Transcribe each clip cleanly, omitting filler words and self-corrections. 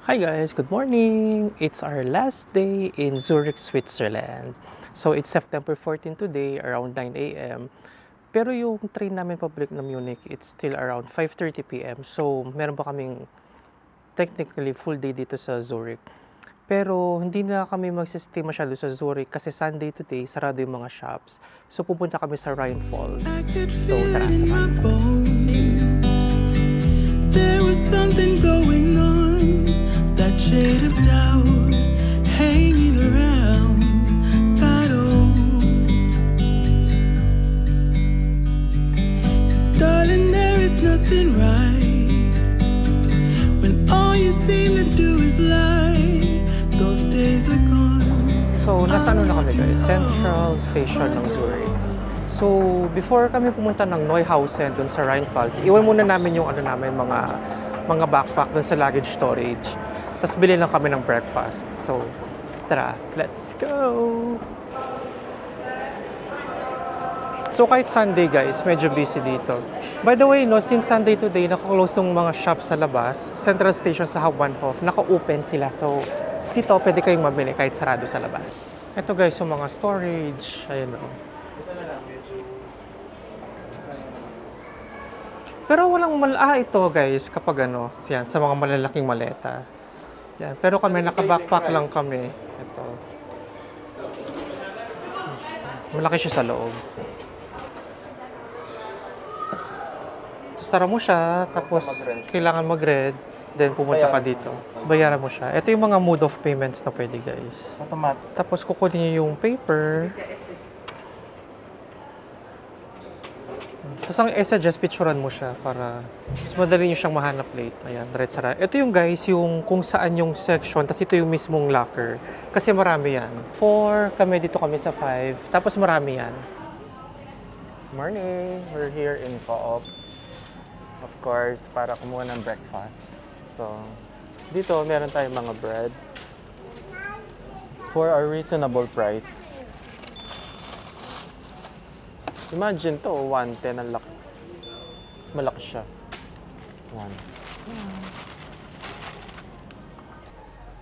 Hi guys, good morning! It's our last day in Zurich, Switzerland. So it's September 14 today, around 9 a.m. Pero yung train namin pabalik na Munich, it's still around 5:30 p.m. So meron pa kaming technically full day dito sa Zurich. Pero hindi na kami magsistay masyado sa Zurich kasi Sunday today, sarado yung mga shops. So pupunta kami sa Rhine Falls. So tara, samahan mo. See you! There was something going on, that shade of doubt hanging around. Got on. 'Cause darling, there is nothing right when all you seem to do is lie. Those days are gone. So nasa ano na kami guys? Central Station ng Zurich. So, before kami pumunta ng Neuhausen dun sa Rhine Falls, iwan muna namin yung ano namin, mga backpack dun sa luggage storage. Tapos bili lang kami ng breakfast. So, tara, let's go! So, kahit Sunday guys, medyo busy dito. By the way, no, since Sunday today, naka-close yung mga shops sa labas. Central Station sa Hauptbahnhof, naka-open sila. So, dito pwede kayong mabili kahit sarado sa labas. Ito guys, yung mga storage. Ayan o. Pero walang ito guys, kapag ano, yan, sa mga malalaking maleta. Yan. Pero kami, naka-backpack lang kami. Ito. Malaki siya sa loob. So, sara mo siya, tapos kailangan mag-read, then pumunta ka dito. Bayaran mo siya. Ito yung mga mode of payments na pwede guys. Automatic. Tapos kukunin niyo yung paper. Tapos ang suggest picturean mo siya para mas madali nyo siyang mahanap late. Ayan, diretso sara. Ito yung guys, yung kung saan yung section, tapos ito yung mismong locker. Kasi marami yan. 4, dito kami sa 5. Tapos marami yan. Morning! We're here in Co-op. Of course, para kumuha ng breakfast. So, dito meron tayong mga breads. For a reasonable price. Imagine to, 110 ang laki. Mas malaki siya. 1.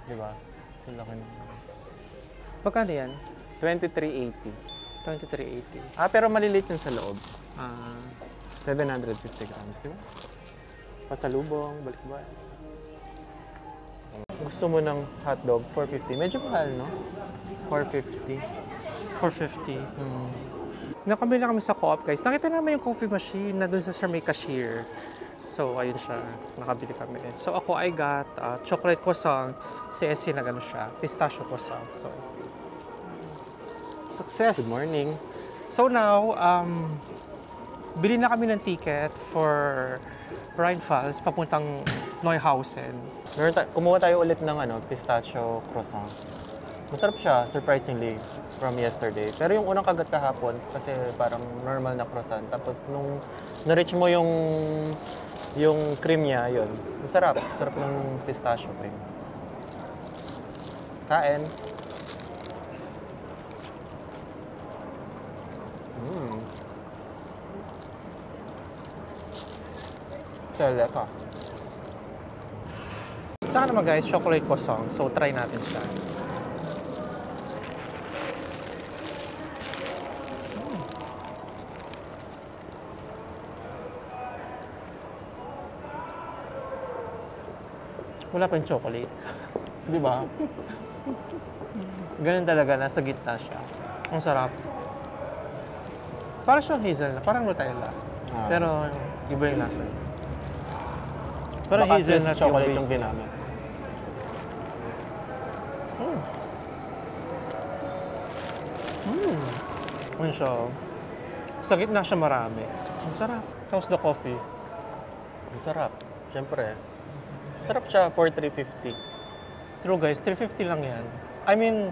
Diba? Mas laki na. Pagkano yan? 2380. 2380. Pero maliliit yun sa loob. 750 grams, diba? Pasalubong, balik-balik. Gusto mo ng hotdog, 450. Medyo mahal, no? 450. 450. Nakabili na kami sa Co-op guys. Nakita namin yung coffee machine na dun sa may cashier. So, ayun siya. Nakabili kami. So, ako I got chocolate croissant. Si Essie na gano'n siya. Pistachio croissant. So, success! Good morning! So now, bili na kami ng ticket for Rhine Falls papuntang Neuhausen. Kumuha tayo ulit ng pistachio croissant. Masarap siya, surprisingly, from yesterday. Pero yung unang kagat kahapon, kasi parang normal na croissant. Tapos nung na-reach mo yung cream niya, yun. Masarap. Sarap ng pistachio pa yun. Kain. Sala ka. Saan naman guys, chocolate croissant. So try natin siya. Wala pa yung chocolate. Di ba? Ganun talaga, nasa gitna siya. Ang sarap. Parang siyang hazelnut, parang Nutella. Pero iba yung lasa. Pero baka hazelnut chocolate yung ginamit. Ano siya? Sa gitna siya marami. Ang sarap. How's the coffee? Ang sarap. Siyempre. Sarap siya for 350. True guys, 350 lang yan. I mean,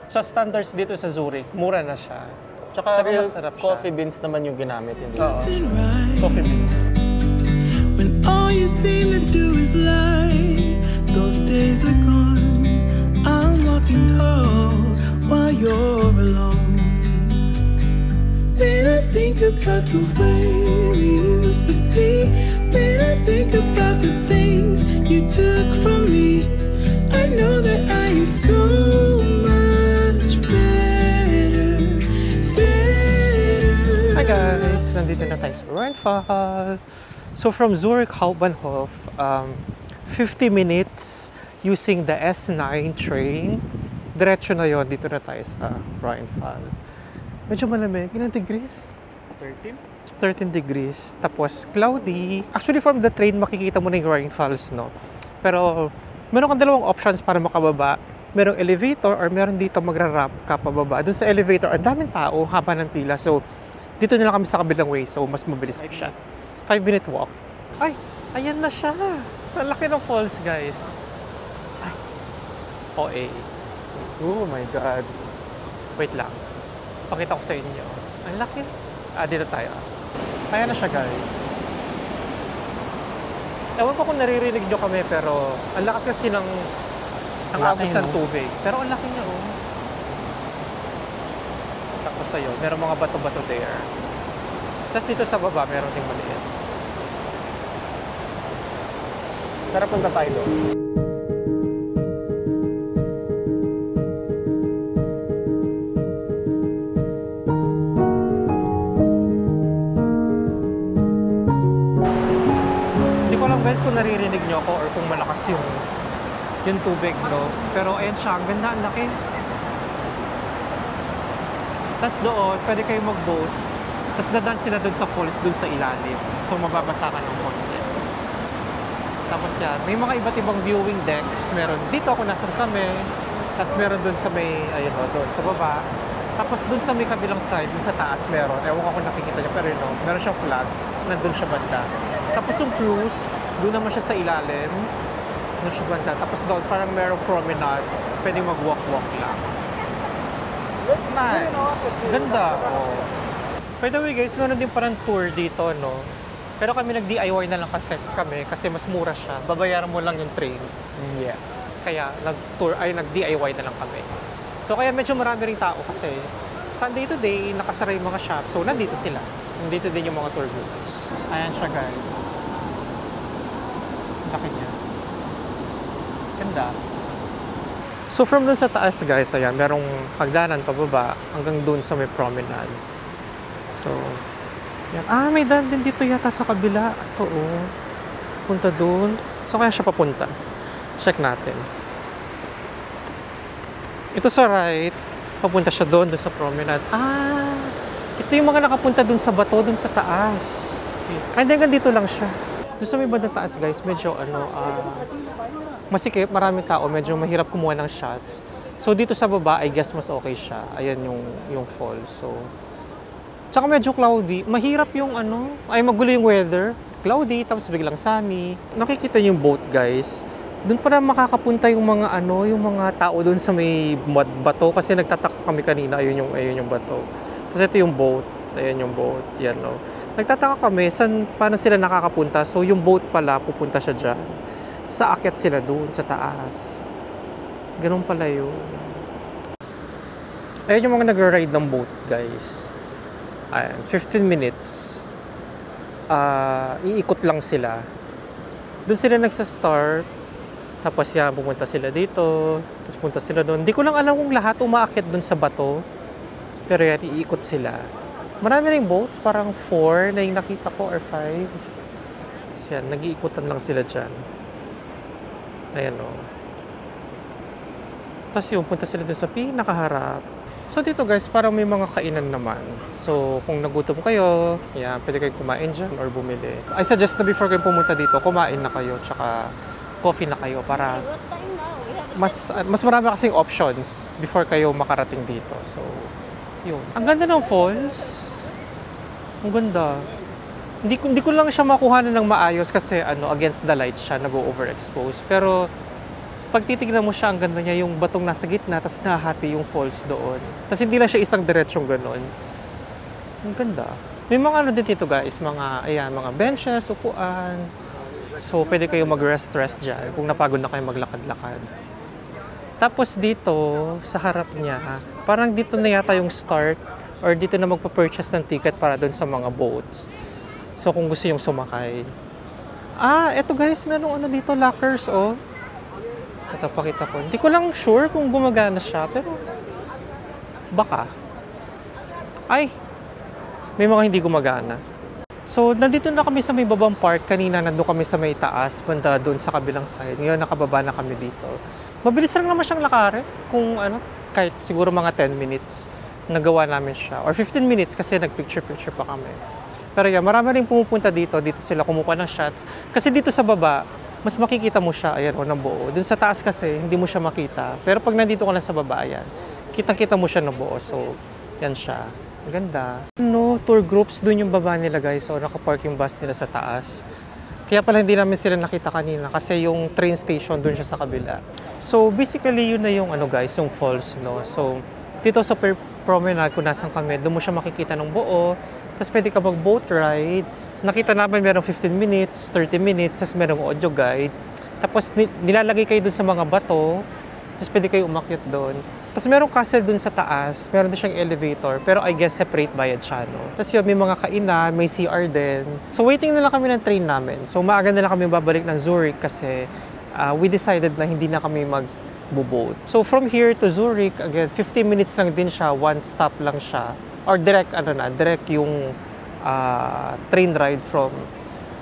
sa standards dito sa Zurich, mura na siya. Tsaka real masarap siya. coffee beans naman yung ginamit. Oo. Coffee beans. When all you seem to do is lie, those days are gone. I'm walking tall while you're alone. When I think about the way we used to be, when I think about the things you took from me, tayo sa Rheinfall. So from Zurich Hauptbahnhof, 50 minutes using the S9 train. Diretso na yon, dito na tayo sa Rheinfall. Medyo malamig. Ilang degrees? 13 degrees. Tapos cloudy. Actually, from the train, makikita mo na yung Rheinfalls, no? Pero meron kang dalawang options para makababa. Merong elevator or meron dito magra-ramp ka pababa. Doon sa elevator, ang daming tao, haba ng pila. So, dito na lang kami sa kabilang way. So, mas mabilis pa siya. 5-minute walk. Ay, ayan na siya. Ang laki ng falls, guys. Ay, OA. Oh my God. Wait lang. Pakita ko sa inyo. Ang laki. Dito tayo. Ayan na siya, guys. Ewan ko kung naririnig nyo kami, pero ang lakas kasi ng agos ng tubig. Pero ang laki niya, oh. Tapos sa'yo, meron mga bato-bato there. Tapos dito sa baba, meron ding maliit. Tara, punta tayo doon. Hindi ko alam guys kung naririnig nyo ako or kung malakas yung tubig, no? Pero ayan siya, ang ganda, ang laki. Tapos doon, pwede kayo mag-boat. Tapos dadaan sila doon sa falls, doon sa ilalim. So mababasa ka ng konti. Tapos yan, may mga iba't ibang viewing decks. Meron dito ako nasan kami. Tapos meron doon sa may, ayun o, doon sa baba. Tapos doon sa may kabilang side, doon sa taas meron. Ewan ko kung nakikita niyo, pero yun o, meron siyang flag. Nandun siya banda. Tapos yung cruise, doon naman siya sa ilalim. Doon siya banda. Tapos doon, parang merong promenade. Pwede mag-walk-walk lang. Nice. Ganda. Oh. By the way guys, meron din parang tour dito, no? Pero kami nag-DIY na lang kasi mas mura siya. Babayaran mo lang yung train. Yeah. Kaya nag-DIY na lang kami. So kaya medyo marami ring tao kasi Sunday today, nakasara yung mga shop. So nandito sila. Nandito din yung mga tour groups. Ayan siya guys. Laki niya. Ganda. So from dun sa taas guys, ayan, merong hagdanan pababa hanggang dun sa may promenade. So, yan. May daan din dito yata sa kabila. Ito oh. Punta dun. So kaya siya papunta. Check natin. Ito sa right, papunta siya dun sa promenade. Ito yung mga nakapunta dun sa bato, dun sa taas. Okay. Hanggang dito lang siya. Dun sa may bandang taas guys, medyo masikip, maraming tao, medyo mahirap kumuha ng shots. So dito sa baba, I guess mas okay siya. Ayan yung fall. So tsaka medyo cloudy. Mahirap yung magulo yung weather. Cloudy, tapos biglang sunny. Nakikita yung boat, guys. Doon para makakapunta yung mga yung mga tao doon sa may bato kasi nagtataka kami kanina, ayun yung bato. Tapos ito yung boat. Ayan yung boat. Yan, no. Nagtataka kami paano sila nakakapunta. So yung boat pala pupunta siya diyan. Sa akyat sila doon sa taas. Ganun pala yun. Ayun yung mga nagra-ride ng boat, guys. Ayan, 15 minutes. Iikot lang sila. Doon sila nagsa-start. Tapos yan, pumunta sila dito. Tapos punta sila doon. Hindi ko lang alam kung lahat umaakyat doon sa bato. Pero yan, iikot sila. Marami ring boats. Parang 4 na yung nakita ko or 5. Tapos yan, nag-iikutan lang sila dyan. Ayan o. Tapos yun, punta sila doon sa pinakaharap. So dito guys, parang may mga kainan naman. So kung nagutom kayo, yan, pwede kayo kumain dyan or bumili. I suggest na before kayo pumunta dito, kumain na kayo, tsaka coffee na kayo para mas marami kasing options before kayo makarating dito. So, yun. Ang ganda ng falls. Ang ganda. Hindi ko lang siya makuha ng maayos kasi against the light siya, nag-overexpose. Pero pag titignan mo siya, ang ganda niya, yung batong nasa gitna, tapos nahati yung falls doon. Tapos hindi lang siya isang diretsyong ganon. Ang ganda. May mga din dito guys, mga benches, upuan. So, pwede kayo mag-rest dyan kung napagod na kayo maglakad-lakad. Tapos dito, sa harap niya, parang dito na yata yung start or dito na magpa-purchase ng ticket para doon sa mga boats. So, kung gusto yung sumakay. Eto guys, merong dito, lockers, oh. Ito, pakita ko. Hindi ko lang sure kung gumagana siya, pero baka. May mga hindi gumagana. So, nandito na kami sa may babang part. Kanina, nandun kami sa may taas, banda doon sa kabilang side. Ngayon, nakababa na kami dito. Mabilis lang naman siyang lakarin. Kung ano, kahit siguro mga 10 minutes, nagawa namin siya. Or 15 minutes kasi nag-picture-picture pa kami. Pero yeah, marami rin pumupunta dito. Dito sila kumukuha ng shots. Kasi dito sa baba, mas makikita mo siya, ayan, o, ng buo. Doon sa taas kasi, hindi mo siya makita. Pero pag nandito ka lang sa baba, ayan, kitang-kita mo siya ng buo. So, yan siya. Ang ganda. No, tour groups doon yung baba nila guys. So, nakapark yung bus nila sa taas. Kaya pala hindi namin sila nakita kanina kasi yung train station doon siya sa kabila. So, basically yun na yung ano guys, yung falls, no. So, dito sa promenade kung nasan kami, doon mo siya makikita ng buo. Tapos pwede ka mag-boat ride. Nakita namin merong 15 minutes, 30 minutes, tapos merong audio guide. Tapos nilalagay kayo doon sa mga bato. Tapos pwede kayo umakyat doon. Tapos merong castle dun sa taas, meron din siyang elevator, pero I guess separate bayad siya, no? Tapos yun, may mga kainan, may CR din. So waiting na lang kami ng train namin. So maaga na lang kami babalik ng Zurich kasi we decided na hindi na kami mag-boat. So from here to Zurich, again, 15 minutes lang din siya, one stop lang siya. Or direct, direct yung train ride from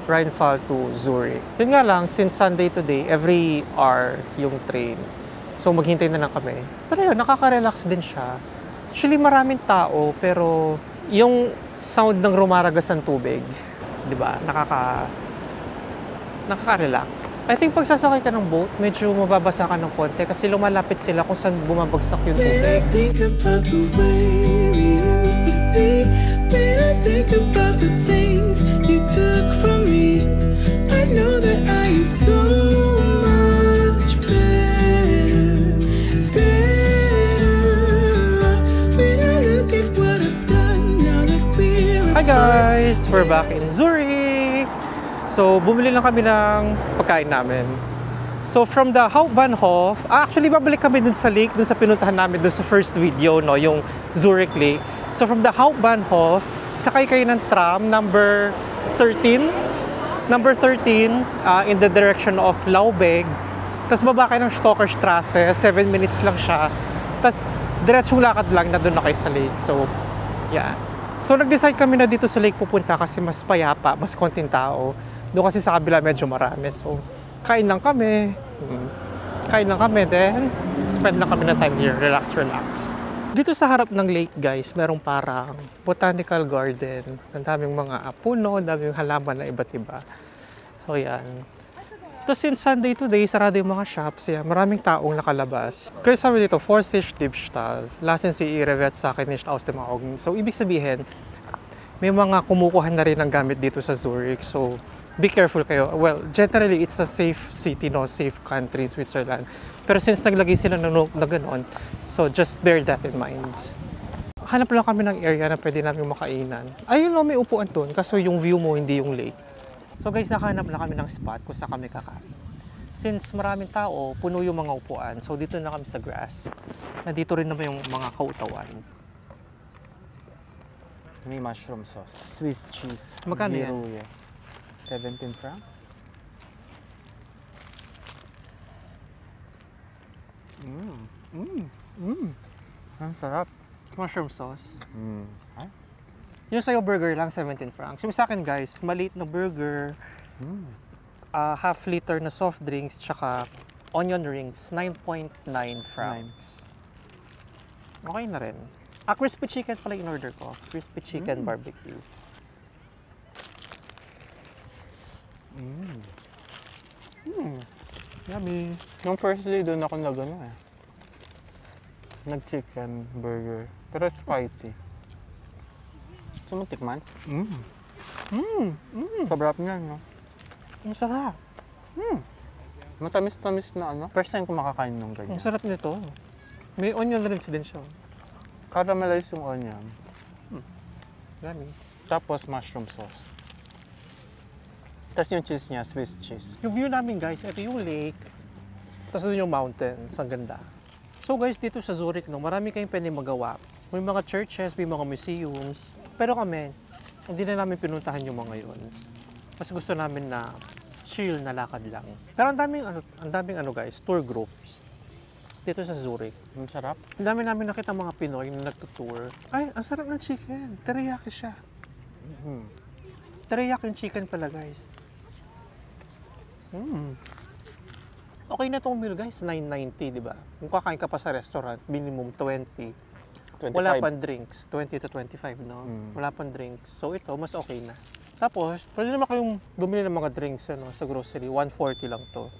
Rheinfall to Zurich. Yun nga lang, since Sunday today, every hour yung train. So, maghintay na lang kami. Pero yun, nakaka-relax din siya. Actually, maraming tao, pero yung sound ng rumaragas ng tubig, di ba, nakaka-relax. I think pag sasakay ka ng boat, medyo mababasa ka ng konti kasi lumalapit sila kung saan bumabagsak yung When I tubig. think about the way we used to be, when I think about the things you took from me, I know that I am so much better, better. When I look at what I've done now that we're Hi guys! We're back in Zurich! So, bumili lang kami ng pagkain namin. So, from the Hauptbahnhof, actually, babalik kami dun sa lake, dun sa pinuntahan namin dun sa first video, no, yung Zurich Lake. So, from the Hauptbahnhof, sakay kayo ng tram number 13. Number 13 in the direction of Laubeg. Tapos baba kayo ng Stockerstrasse, 7 minutes lang siya. Tapos, diretsong lakad lang na dun na kayo sa lake. So, yeah. So, nag-decide kami na dito sa lake pupunta kasi mas payapa, mas konting tao. Doon kasi sa kabila medyo marami. So, kain lang kami. Kain lang kami, then spend lang kami ng time here. Relax, relax. Dito sa harap ng lake, guys, merong parang botanical garden. Ang daming mga puno, daming halaman na iba't iba. So, yan. Tapos since Sunday today, sarado yung mga shops. Yan, maraming taong nakalabas. Kaya sabi dito, Vorsicht Diebstahl. Lassen Sie Ihre Wertsachen nicht aus dem Augen. So, ibig sabihin, may mga kumukuha na rin ng gamit dito sa Zurich. So, be careful kayo. Well, generally, it's a safe city, no? Safe country in Switzerland. Pero since naglagay sila ng note na ganon, so just bear that in mind. Hanap lang kami ng area na pwede namin makainan. Ayun, no, may upuan doon. Kaso yung view mo, hindi yung lake. So guys, nakahanap na kami ng spot kung saan kami kakain. Since maraming tao, puno yung mga upuan. So dito na kami sa grass. Nandito rin naman yung mga kautawan. May mushroom sauce. Swiss cheese. Magkano yan? Girouille. 17 francs. Ang sarap. Mushroom sauce. Ay? Yung sa'yo burger lang, 17 francs. Yung sa akin guys, maliit na burger, half liter na soft drinks, tsaka onion rings, 9.9 francs. Okay na rin. Crispy chicken pala in order ko. Crispy chicken barbecue. Yummy. Nung first day doon ako nag-chicken burger. Pero spicy. Gusto mo tikman? Sobrang niyan, no? Ang sarap. Matamis-tamis na ano. First time ko makakain ng Ang ganyan. sarap nito. May onion rings din siya. Caramelize yung onion. Yummy. Tapos mushroom sauce. Tapos yung cheese niya, Swiss cheese. Yung view namin guys, ito yung lake. Tapos doon yung mountains. Ang ganda. So guys, dito sa Zurich, no, marami kayong pwede magawa. May mga churches, may mga museums. Pero kami, hindi na namin pinuntahan yung mga yun. Mas gusto namin na chill na lakad lang. Pero ang daming guys, tour groups. Dito sa Zurich. Ang sarap. Ang dami namin nakita mga Pinoy na nagtutour. Ay, ang sarap ng chicken. Teriyaki siya. Teriyaki chicken pala, guys. Okay na tong meal, guys. 9.90, di ba? Kung kakain ka pa sa restaurant, minimum 20. 25. Wala pang drinks. 20 to 25, no? Wala pang drinks. So, ito, mas okay na. Tapos, pwede naman kayong bumili ng mga drinks sa grocery. 140 lang to.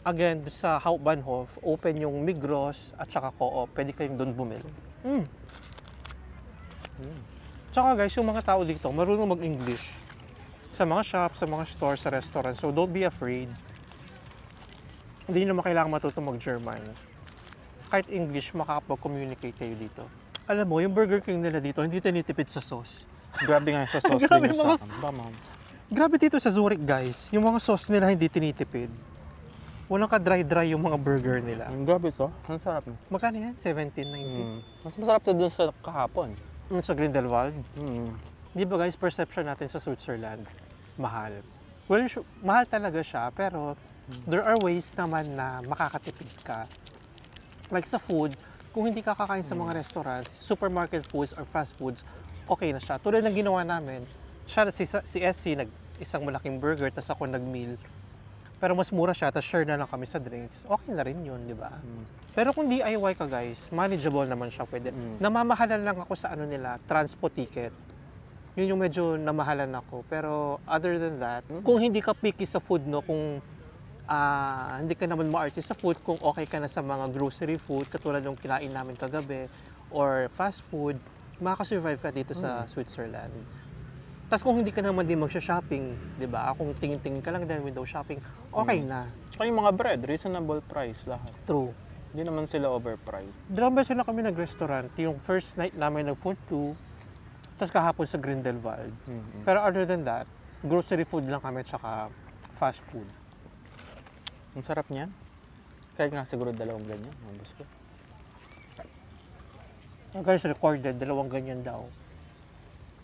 Again, sa Hauptbahnhof, open yung Migros at saka Co-op. Pwede kayong doon bumili. Tsaka guys, yung mga tao dito, marunong mag-English. Sa mga shops, sa mga stores, sa restaurant. So, don't be afraid. Hindi naman kailangan matutong mag-German. Kahit English, makakapag-communicate kayo dito. Alam mo, yung Burger King nila dito, hindi tinitipid sa sauce. Grabe nga sa sauce. Grabe din mga- sa akin. Grabe dito sa Zurich, guys. Yung mga sauce nila hindi tinitipid. Walang ka-dry-dry yung mga burger nila. Grabe to. Ang sarap. Magkano yan? 17.90. Mas masarap to dun sa kahapon. Sa Grindelwald. Di ba guys, perception natin sa Switzerland, mahal. Well, mahal talaga siya, pero there are ways naman na makakatipid ka. Like sa food, kung hindi ka kakain sa mga restaurants, supermarket foods or fast foods, okay na siya. Tulad ng ginawa namin, siya, si SC, isang malaking burger, tas ako nag-meal. Pero mas mura siya, tas share na lang kami sa drinks. Okay na rin yun, di ba? Pero kung DIY ka guys, manageable naman siya pwede. Namamahalan lang ako sa nila, transpo ticket. Yun yung medyo namahalan ako. Pero other than that, kung hindi ka picky sa food, no, kung hindi ka naman ma-artist sa food, kung okay ka na sa mga grocery food, katulad ng kinain namin kagabi, or fast food, makaka-survive ka dito sa Switzerland. Tapos kung hindi ka naman din magsha-shopping, di ba? Kung tingin-tingin ka lang din window shopping, okay na. Tsaka yung mga bread, reasonable price lahat. True. Hindi naman sila overpriced. Dalawang beses na kami nag-restaurant. Yung first night namin nag-food 2, tapos kahapon sa Grindelwald. Pero other than that, grocery food lang kami tsaka fast food. Ang sarap niyan. Kaya nga siguro dalawang ganyan. Ang gusto. Guys, recorded, dalawang ganyan daw.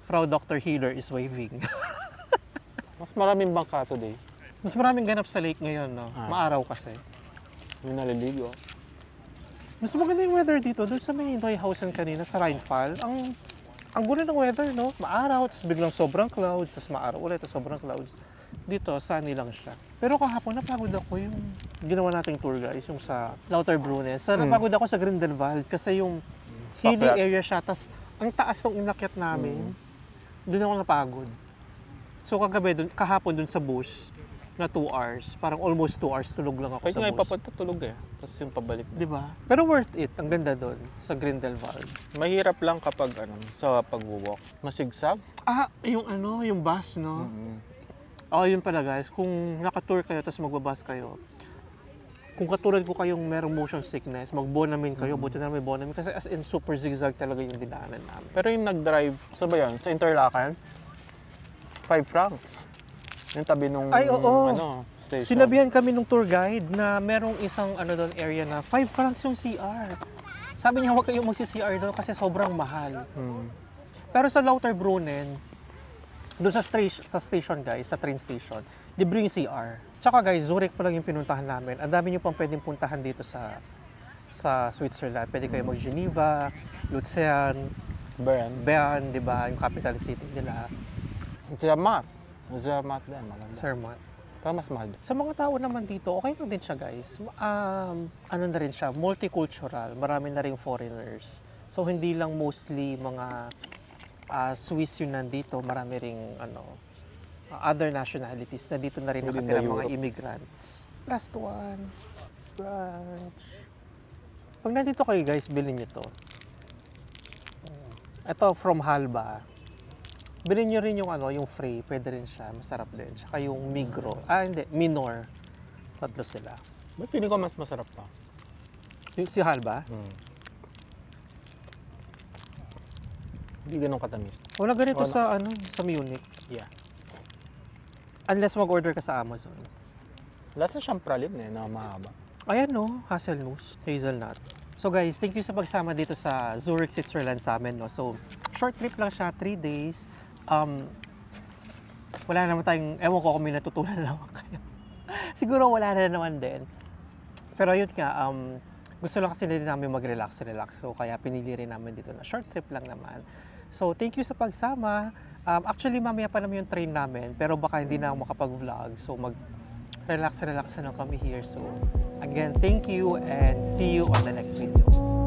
Frau Dr. Healer is waving. Mas maraming bangka today. Mas maraming ganap sa lake ngayon, no? Maaraw kasi. Yung naliligo. Mas maganda yung weather dito. Doon sa may Neuhausen kanina, sa Rheinfall, ang gulo ng weather, no? Maaraw, tapos biglang sobrang clouds, tapos maaraw ulit, tapos sobrang clouds. Dito, sunny lang siya. Pero kahapon, napagod ako yung ginawa nating tour guys, yung sa Lauterbrunnen. Napagod ako sa Grindelwald kasi yung hilly area siya, tapos ang taas ng inakyat namin, doon ako napagod. So kagabi, kahapon dun sa bus, na 2 hours, parang almost 2 hours tulog lang ako Kahit sa nga bus. ipapunta tulog eh. Tapos yung pabalik. Di ba? Pero worth it, ang ganda doon sa Grindelwald. Mahirap lang kapag sa pag-walk. Masigsag. Yung bus, no? Yun pala guys, kung naka-tour kayo tapos magbabas kayo, kung katulad ko kayong merong motion sickness, mag-Bonamine kayo, buti na may Bonamine kasi as in super zigzag talaga yung dinaanan namin. Pero yung nag-drive, sa ba yan? Sa Interlaken? 5 francs. Yung tabi nung station. Sinabihan kami nung tour guide na merong isang doon area na 5 francs yung CR. Sabi niya huwag kayong magsi-CR doon kasi sobrang mahal. Pero sa Lauterbrunnen, doon sa station guys, sa train station, libre yung CR. Tsaka guys, Zurich pa lang yung pinuntahan namin. Ang dami nyo pang pwedeng puntahan dito sa Switzerland. Pwede kayo mag-Geneva, Luzern, Bern, di ba? Yung capital city nila. Zermatt din, maganda. Zermatt. Pero mas mahal. Sa mga tao naman dito, okay lang din siya guys. Na rin siya, multicultural. Marami na rin foreigners. So hindi lang mostly mga Swiss yun nandito, marami ring other nationalities na dito na rin nakatira mga immigrants. Last one, brunch. Pag nandito kayo guys, bilhin nyo to. Ito from Halba. Bilhin nyo rin yung Frey, pwede rin siya, masarap din. Tsaka yung Migro, Minor. Tatlo sila. Ba't feeling ko mas masarap pa? Yung si Halba? Hindi ganun katamis. Wala ganito sa Munich. Yeah. Unless mag-order ka sa Amazon. Lasa siyang praline na mahaba. Ayan hazelnuts, hazelnut. So guys, thank you sa pagsama dito sa Zurich, Switzerland sa amin. So, short trip lang siya, 3 days. Wala naman tayong, ewan ko kung may natutunan naman kayo. Siguro wala na naman din. Pero yun nga, gusto lang kasi din namin mag-relax. So, kaya pinili rin namin dito na short trip lang naman. So, thank you sa pagsama. Actually, mamaya pa naman yung train namin, pero baka hindi na ako makapag-vlog. So, relax na lang kami here. So, again, thank you and see you on the next video.